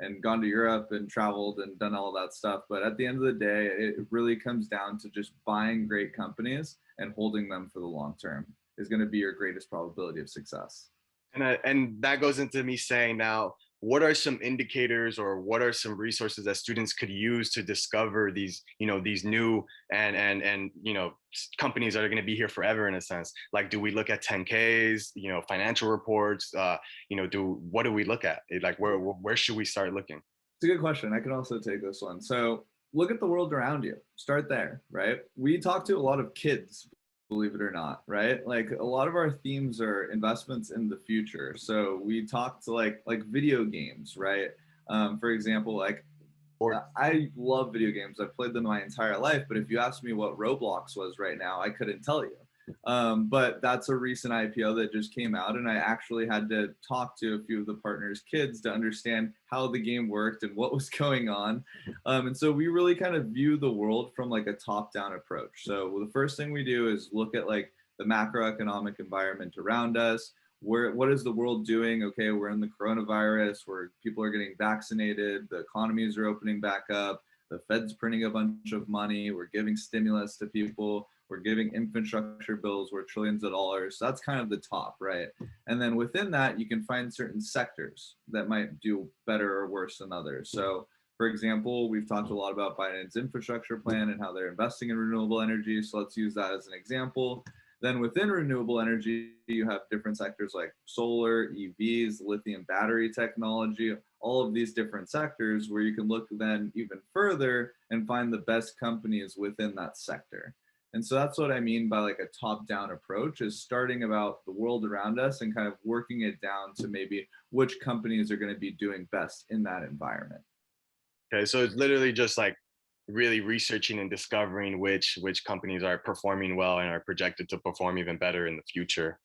and gone to Europe and traveled and done all that stuff. But at the end of the day, it really comes down to just buying great companies and holding them for the long term is going to be your greatest probability of success. And that goes into me saying now, what are some indicators or what are some resources that students could use to discover these, these new and companies that are going to be here forever in a sense? Like, do we look at 10Ks, financial reports? What do we look at? Like, where should we start looking? It's a good question. I can also take this one. So look at the world around you. Start there, right? We talk to a lot of kids, believe it or not, right? Like a lot of our themes are investments in the future. So we talk to like video games, right? For example, like I love video games. I've played them my entire life, but if you asked me what Roblox was right now, I couldn't tell you. But that's a recent IPO that just came out, and I actually had to talk to a few of the partners' kids to understand how the game worked and what was going on. And so we really kind of view the world from like a top-down approach. So the first thing we do is look at like the macroeconomic environment around us. What is the world doing? Okay, we're in the coronavirus, where people are getting vaccinated, the economies are opening back up, the Fed's printing a bunch of money, we're giving stimulus to people, we're giving infrastructure bills worth trillions of dollars. So that's kind of the top, right? And then within that, you can find certain sectors that might do better or worse than others. So for example, we've talked a lot about Biden's infrastructure plan and how they're investing in renewable energy. So let's use that as an example. Then within renewable energy, you have different sectors like solar, EVs, lithium battery technology, all of these different sectors where you can look then even further and find the best companies within that sector. And so that's what I mean by like a top-down approach, is starting about the world around us and kind of working it down to maybe which companies are going to be doing best in that environment. Okay, so it's literally just like really researching and discovering which companies are performing well and are projected to perform even better in the future.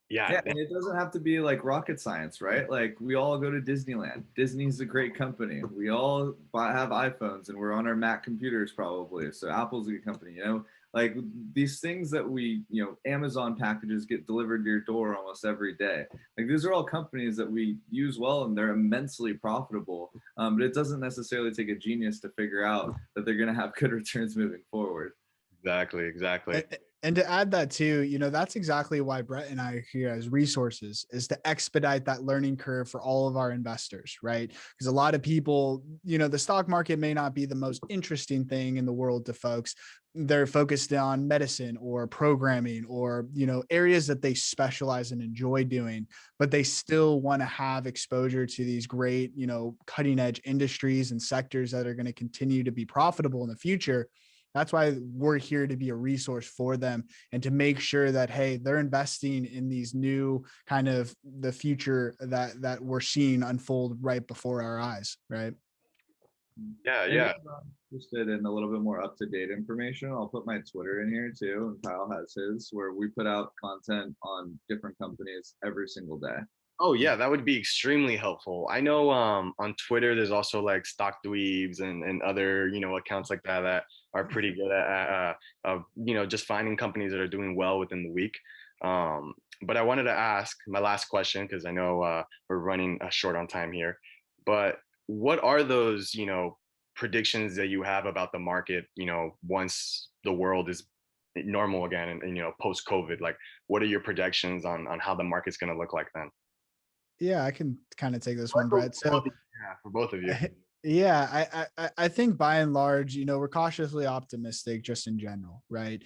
Yeah, and it doesn't have to be like rocket science, right? Like we all go to Disneyland. Disney's a great company. We all have iPhones and we're on our Mac computers probably. So Apple's a good company, like these things that we, Amazon packages get delivered to your door almost every day. Like these are all companies that we use well and they're immensely profitable. But it doesn't necessarily take a genius to figure out that they're going to have good returns moving forward. Exactly. And to add that too, that's exactly why Brett and I are here as resources, is to expedite that learning curve for all of our investors, right? Because a lot of people, the stock market may not be the most interesting thing in the world to folks. They're focused on medicine or programming or, areas that they specialize and enjoy doing, but they still want to have exposure to these great, cutting edge industries and sectors that are going to continue to be profitable in the future. That's why we're here to be a resource for them and to make sure that, hey, they're investing in these new kind of the future that we're seeing unfold right before our eyes, right? Yeah. Interested in a little bit more up-to-date information, I'll put my Twitter in here too, and Kyle has his, where we put out content on different companies every single day. Oh yeah, that would be extremely helpful. I know on Twitter there's also like stock dweebs and other accounts like that are pretty good at just finding companies that are doing well within the week. But I wanted to ask my last question, because I know we're running short on time here. But what are those predictions that you have about the market once the world is normal again and post COVID? Like, what are your projections on how the market's going to look like then? Yeah, I can kind of take this one, Brett. So for both of you. Yeah, I think by and large, we're cautiously optimistic just in general, right?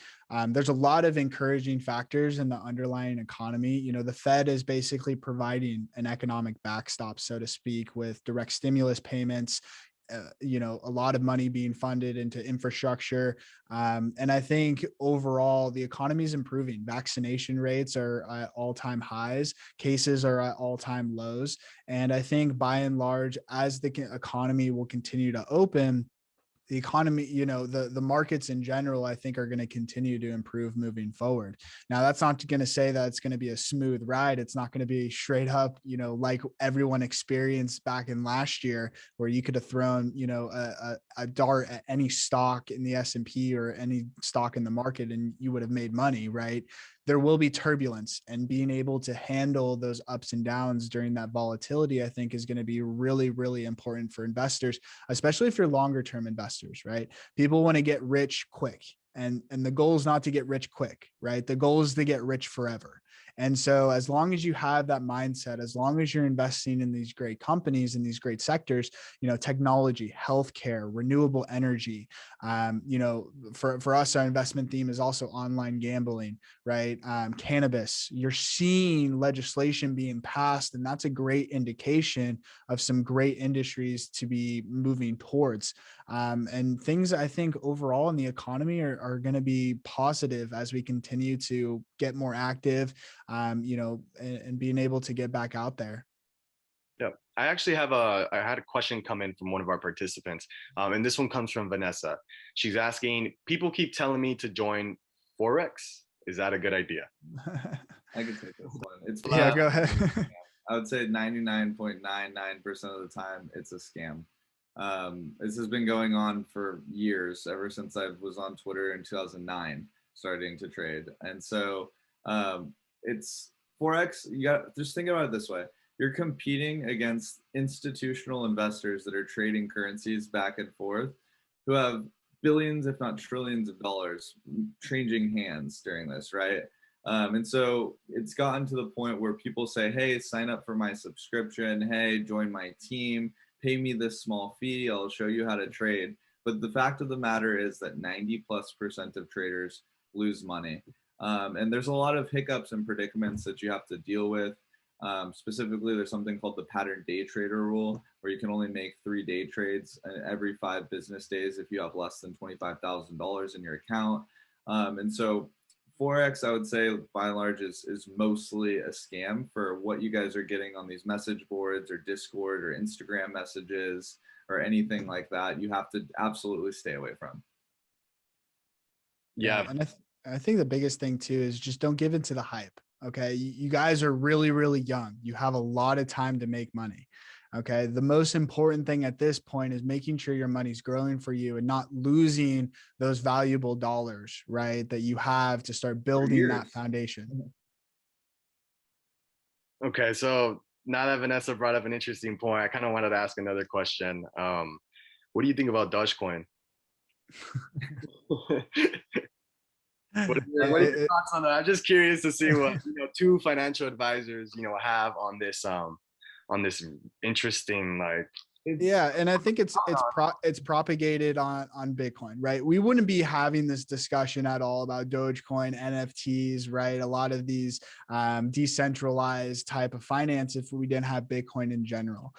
There's a lot of encouraging factors in the underlying economy. The Fed is basically providing an economic backstop, so to speak, with direct stimulus payments, a lot of money being funded into infrastructure. And I think overall the economy is improving. Vaccination rates are at all-time highs. Cases are at all-time lows. And I think by and large, as the economy will continue to open, the economy, the markets in general, I think are going to continue to improve moving forward. Now, that's not going to say that it's going to be a smooth ride. It's not going to be straight up, like everyone experienced back in last year, where you could have thrown, a dart at any stock in the S&P or any stock in the market and you would have made money, right? there will be turbulence, and being able to handle those ups and downs during that volatility, I think, is going to be really, really important for investors, especially if you're longer term investors, right? People want to get rich quick. And the goal is not to get rich quick, right? The goal is to get rich forever. And so as long as you have that mindset, as long as you're investing in these great companies in these great sectors, technology, healthcare, renewable energy, for us, our investment theme is also online gambling, right? Cannabis, you're seeing legislation being passed, and that's a great indication of some great industries to be moving towards. And things I think overall in the economy are going to be positive as we continue to get more active, and being able to get back out there. Yeah, I actually I had a question come in from one of our participants, and this one comes from Vanessa. She's asking, people keep telling me to join Forex. Is that a good idea? I can take this one. It's Yeah, go ahead. I would say 99.99% of the time it's a scam. This has been going on for years, ever since I was on Twitter in 2009, starting to trade. And so it's Forex. You got just think about it this way. You're competing against institutional investors that are trading currencies back and forth, who have billions, if not trillions of dollars changing hands during this, right? And so it's gotten to the point where people say, hey, sign up for my subscription. Hey, join my team. Pay me this small fee. I'll show you how to trade. But the fact of the matter is that 90+% of traders lose money. And there's a lot of hiccups and predicaments that you have to deal with. Specifically, there's something called the pattern day trader rule, where you can only make 3 day trades every 5 business days if you have less than $25,000 in your account. And so Forex, I would say, by and large, is mostly a scam for what you guys are getting on these message boards or Discord or Instagram messages or anything like that. You have to absolutely stay away from. Yeah. And I think the biggest thing too is just don't give into the hype. Okay. You guys are really, really young. You have a lot of time to make money. Okay. The most important thing at this point is making sure your money's growing for you and not losing those valuable dollars, right? That you have to start building that foundation. Okay. So now that Vanessa brought up an interesting point, I kind of wanted to ask another question. What do you think about Dashcoin? What are your thoughts on that? I'm just curious to see what 2 financial advisors have on this interesting Yeah, and I think it's propagated on Bitcoin, right? We wouldn't be having this discussion at all about Dogecoin, NFTs, right? A lot of these decentralized type of finance if we didn't have Bitcoin in general.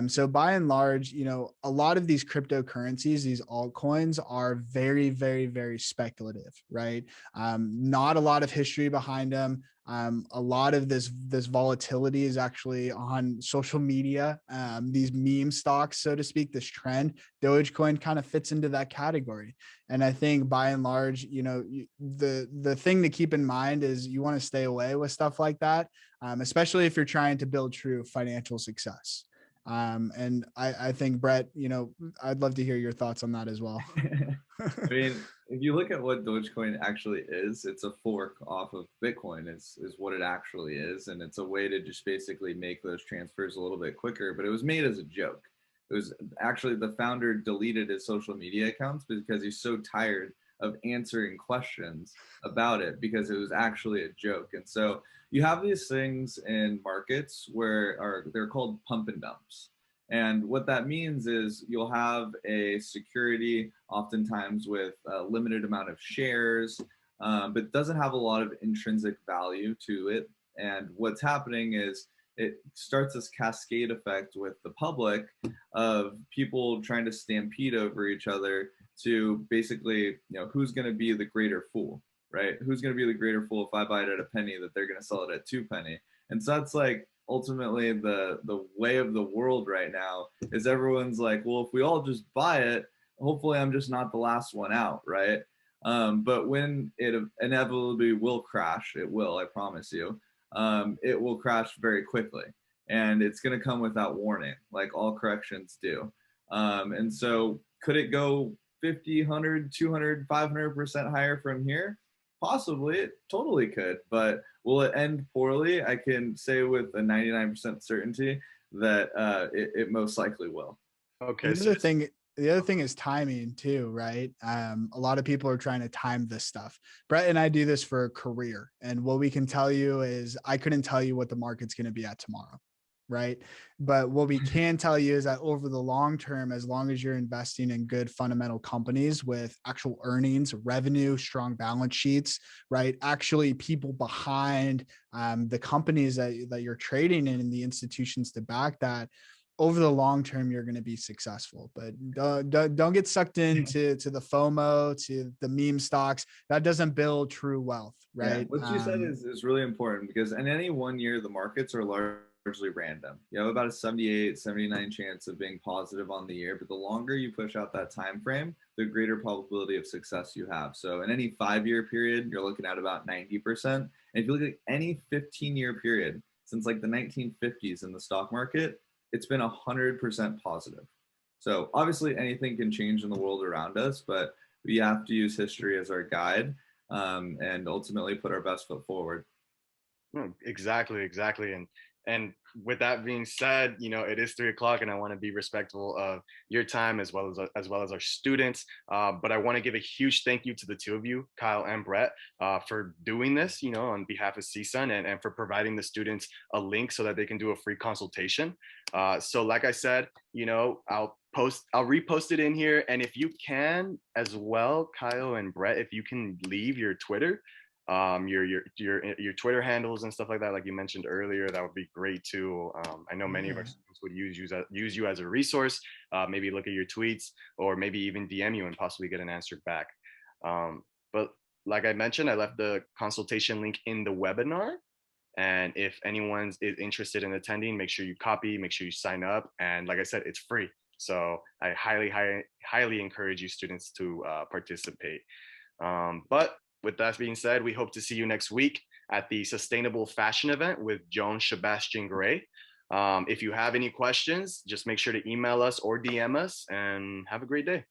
So by and large, a lot of these cryptocurrencies, these altcoins, are very, very, very speculative, right? Not a lot of history behind them. A lot of this volatility is actually on social media. These meme stocks, so to speak, this trend, Dogecoin kind of fits into that category. And I think by and large, the thing to keep in mind is you want to stay away with stuff like that, especially if you're trying to build true financial success. And I think, Brett, I'd love to hear your thoughts on that as well. I mean, if you look at what Dogecoin actually is, it's a fork off of Bitcoin is what it actually is. And it's a way to just basically make those transfers a little bit quicker, but it was made as a joke. It was actually, the founder deleted his social media accounts because he's so tired of answering questions about it, because it was actually a joke. And so you have these things in markets where they're called pump and dumps. And what that means is you'll have a security oftentimes with a limited amount of shares, but doesn't have a lot of intrinsic value to it. And what's happening is it starts this cascade effect with the public of people trying to stampede over each other to basically, who's going to be the greater fool, right? Who's going to be the greater fool if I buy it at a penny that they're going to sell it at 2 penny? And so that's like ultimately the way of the world right now is everyone's like, well, if we all just buy it, hopefully I'm just not the last one out, right? But when it inevitably will crash, it will, I promise you, it will crash very quickly. And it's going to come without warning, like all corrections do. And so could it go 50, 100, 200, 500% higher from here? Possibly, it totally could, but will it end poorly? I can say with a 99% certainty that it most likely will. Okay, The so other thing, the other thing is timing too, right? A lot of people are trying to time this stuff. Brett and I do this for a career, and what we can tell you is I couldn't tell you what the market's going to be at tomorrow, right? But what we can tell you is that over the long term, as long as you're investing in good fundamental companies with actual earnings, revenue, strong balance sheets, right? Actually, people behind the companies that you're trading in and the institutions to back that, over the long term, you're going to be successful. But don't get sucked into the FOMO, to the meme stocks. That doesn't build true wealth, Yeah, right? what you said is really important because in any one year, the markets are largely random. You have about a 78, 79 chance of being positive on the year, but the longer you push out that time frame, the greater probability of success you have. So in any 5-year period, you're looking at about 90%. And if you look at any 15-year period since like the 1950s in the stock market, it's been 100% positive. So obviously anything can change in the world around us, but we have to use history as our guide, and ultimately put our best foot forward. Exactly, exactly. And with that being said, it is 3 o'clock, and I want to be respectful of your time as well as our students. But I want to give a huge thank you to the two of you, Kyle and Brett, for doing this, on behalf of CSUN, and for providing the students a link so that they can do a free consultation. So like I said, I'll repost it in here. And if you can as well, Kyle and Brett, if you can leave your Twitter, your Twitter handles and stuff like that, like you mentioned earlier, that would be great too. I know many of our students would use you as a resource. Maybe look at your tweets, or maybe even DM you and possibly get an answer back. But like I mentioned, I left the consultation link in the webinar. And if anyone is interested in attending, make sure you copy, make sure you sign up. And like I said, it's free. So I highly encourage you students to participate. But with that being said, we hope to see you next week at the Sustainable Fashion event with Joan Sebastian Gray. If you have any questions, just make sure to email us or DM us, and have a great day.